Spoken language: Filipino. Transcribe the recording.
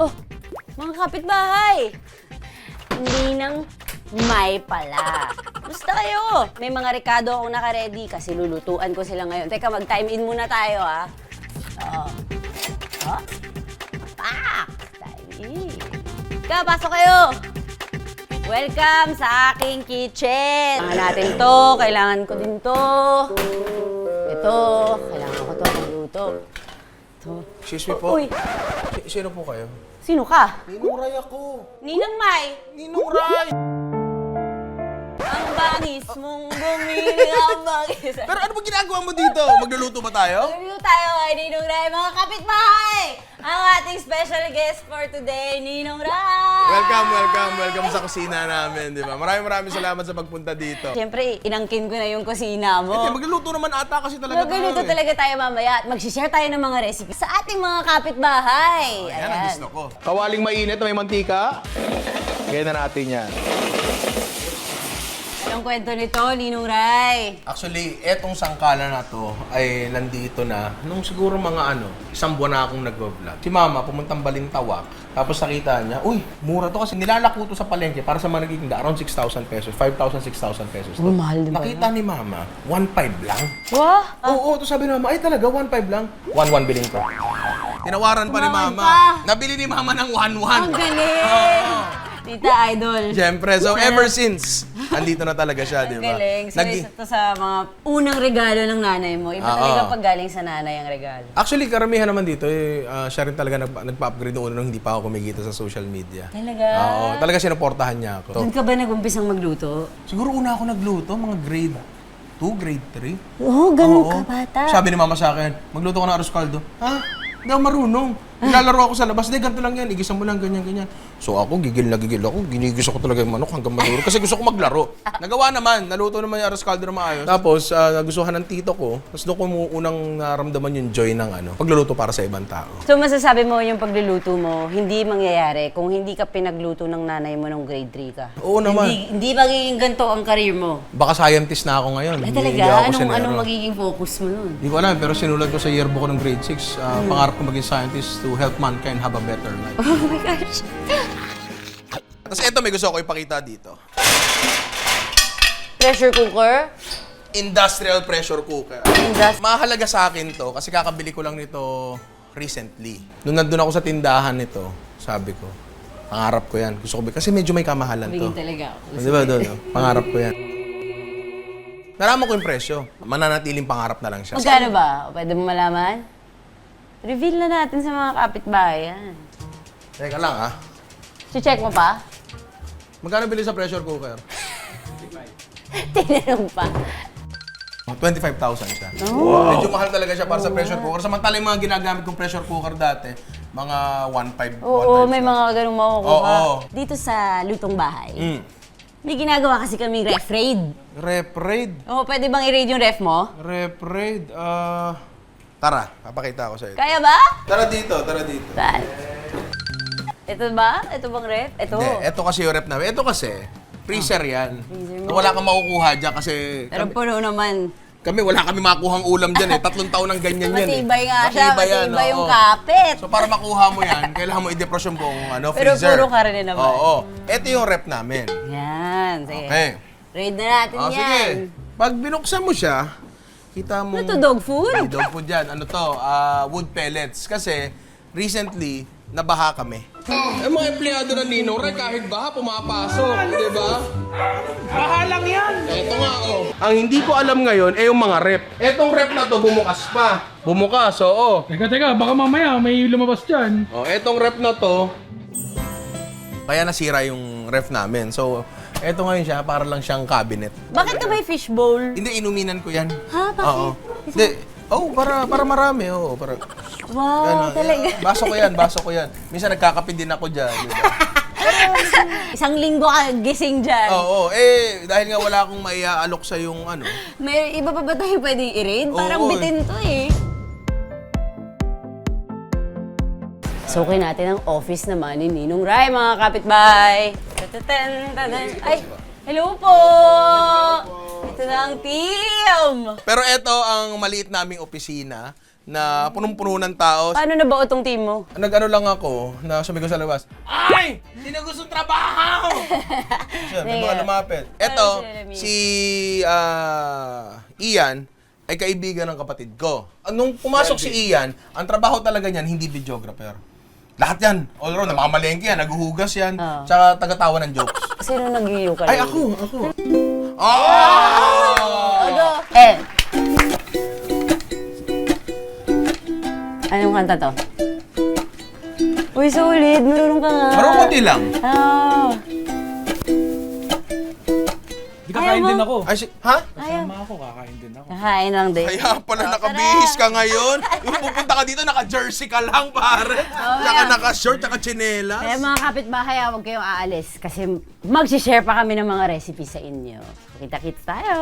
Oh, mga kapitbahay! Ninang May pala. Gusto kayo? May mga rekado akong naka-ready kasi lulutuan ko sila ngayon. Teka, mag-time in muna tayo, ha? Oo. Oh. Pak! Time in. Ika, pasok kayo! Welcome sa aking kitchen! Kailangan natin to, kailangan ko din to. Ito, kailangan ko to, magluto. Ito. Excuse me po. Uy, Sino po kayo? sino ka? Ninong Ray ako. Ninang May! Ninong Ray! Ang bangis mong bumili ang bangis. Pero ano ba ginagawa mo dito? Magluluto ba tayo? Review tayo kay Ninong Ray, mga kapitbahay! Ang ating special guest for today, Ninong Ray! Welcome sa kusina namin, di ba? Maraming salamat sa pagpunta dito. Siyempre, inangkin ko na yung kusina mo. Hindi, magluluto naman ata kasi talaga Magluluto tayo, talaga tayo mamaya at mag-share tayo ng mga recipes sa ating mga kapitbahay. Yan ang gusto ko. Kawaling mainit na may mantika. Gaya na natin yan. Anong kwento nito, Ninong Ray? Actually, etong sangkala na to ay nandito na nung siguro mga isang buwan na akong nag-vlog. Si Mama pumuntang Balintawak, tapos nakita niya, uy, mura to kasi nilalako to sa palengke para sa mga nagtitinda, around 6,000 pesos, 5,000, 6,000 pesos. Oh, mahal din ba Nakita ni Mama, 1,500 lang. Wah! Oo, to sabi ni Mama, ay talaga, 1,500 lang. 1,100 bilhin ko. Tinawaran pa ni Tumawad Mama. pa. Nabili ni Mama ng 1,100. Ang galing! Tita Idol. Siyempre, so ever since, andito na talaga siya, di Ang ba? galing. So, isa to sa mga unang regalo ng nanay mo. Iba Oo. talaga pag galing sa nanay ang regalo. Actually, karamihan naman dito, siya rin talaga nagpa-upgrade noon nung hindi pa ako kumikita sa social media. Talaga? Oo, talaga sinuportahan niya ako. Doon ka ba nag-umpisang magluto? Siguro una ako nagluto, mga grade 2, grade 3. Oo, ganun Oo. ka bata. Sabi ni Mama sa akin, magluto ko ng arroz caldo. Ha? Hindi ako marunong. Nilalaro ako sa labas. Hindi, ganito lang yan. Igisa mo lang, ganyan. So ako, gigil ako. Ginigisa ko talaga yung manok hanggang maduro. Kasi gusto ko maglaro. Nagawa naman. Naluto naman yung arroz caldo na maayos. Tapos, nagustuhan ng tito ko. Tapos doon ko unang naramdaman yung joy ng pagluluto para sa ibang tao. So masasabi mo yung pagluluto mo, hindi mangyayari kung hindi ka pinagluto ng nanay mo nung grade 3 ka? Oo naman. Hindi magiging ganito ang career mo. Baka scientist na ako ngayon. Ay Hindi talaga? ako Anong senero. magiging focus mo nun? Hindi ko alam, pero sinulat ko sa yearbook ko ng grade 6. Pangarap ko maging scientist to help mankind have a better life. Oh my gosh. Tapos eto, may gusto ko ipakita dito. Pressure cooker? Industrial pressure cooker. Mahalaga sa akin to kasi kakabili ko lang nito recently. Nung nandun ako sa tindahan nito, sabi ko, pangarap ko yan. Gusto ko kasi medyo may kamahalan to. Biging talaga ako. Di ba doon? No? Pangarap ko yan. Nalaman ko yung presyo. Mananatiling pangarap na lang siya. Magkano ba? Pwede mo malaman? Reveal na natin sa mga kapitbahayan. Teka lang ah. Check mo pa? Magkano bili sa pressure cooker? Tinanong pa. 25,000 siya. Oh. Medyo mahal talaga siya para sa pressure cooker. Samantala yung mga ginagamit kong pressure cooker dati, mga 1,500. Oo, may mga ganung makukuha. Oo. Dito sa lutong bahay, Mm. may ginagawa kasi kaming ref raid. Rep raid. Oo, pwede bang i-raid yung ref mo? Rep raid. Tara, papakita ko sa iyo. Kaya ba? Tara dito. Saan? Ito ba? Ito bang ref? Ito. Hindi, ito kasi yung rep namin. Ito kasi, freezer yan. Freezer mo. So, wala kang makukuha dyan kasi Pero puno naman. wala kami makuhang ulam dyan eh. 3 taon ng ganyan yan eh. Matibay nga siya, matibay yung kapit. So para makuha mo yan, kailangan mo i-defrost yung buong Pero freezer. puro karne naman. Oo. Ito yung rep namin. Yan, sige. Okay. Raid na natin yan. Sige. Pag binuksan mo siya, kita mo... Ano to, dog food? May dog food yan. Ano to? Wood pellets. Kasi recently, nabaha kami. Eh, mga empleyado ng Ninong Ray, kahit baha, pumapasok. Di ba? Baha lang yan. Ito nga, oh. Ang hindi ko alam ngayon, yung mga rep. Etong rep na to, bumukas pa. Bumukas, oo. Teka, baka mamaya may lumabas dyan. Oh, etong rep na to, kaya nasira yung ref namin. So, eto ngayon siya, para lang siyang cabinet. Bakit ka may fishbowl? Hindi, inuminan ko yan. Ha? Bakit? Oo. Hindi. Oh, para marami. Oo, para... Wow, talaga. Baso ko yan. Minsan nagkakape din ako dyan. Di ba? Isang linggo ka gising dyan. Oo, dahil nga wala akong maiaalok sa yung May iba pa ba tayo pwedeng i-raid? Parang Oo. bitin to eh. Sukin natin ang office naman ni Ninong Ray, mga kapitbahay. Ay, hello po! Ito na ang team! Pero eto ang maliit naming opisina na punong-puno ng tao. Paano na ba itong team mo? Nag-ano lang ako, na sabi ko sa labas, ay! Hindi na gustong trabaho! Siya, may mga lumapit. Eto, si Ian ay kaibigan ng kapatid ko. Nung pumasok si Ian, ang trabaho talaga niyan, hindi videographer. Lahat yan. All around, namamalengke yan, naguhugas yan, tsaka tagatawa ng jokes. Sino nag-iyo ka? Ay, ako. Oh! Anong kanta to? Uy, solid. Marunong ka nga. Parang konti lang. Di kakain din ako. Ay, ha? Kasama ako, kakain din ako. Kain lang din. Kaya pala nakabihis ka ngayon. Yung pupunta ka dito, naka-jersey ka lang, pare. Tsaka naka-short, tsaka tsinelas. Kaya mga kapitbahay, huwag kayong aalis kasi mag-share pa kami ng mga recipe sa inyo. Kita-kits tayo!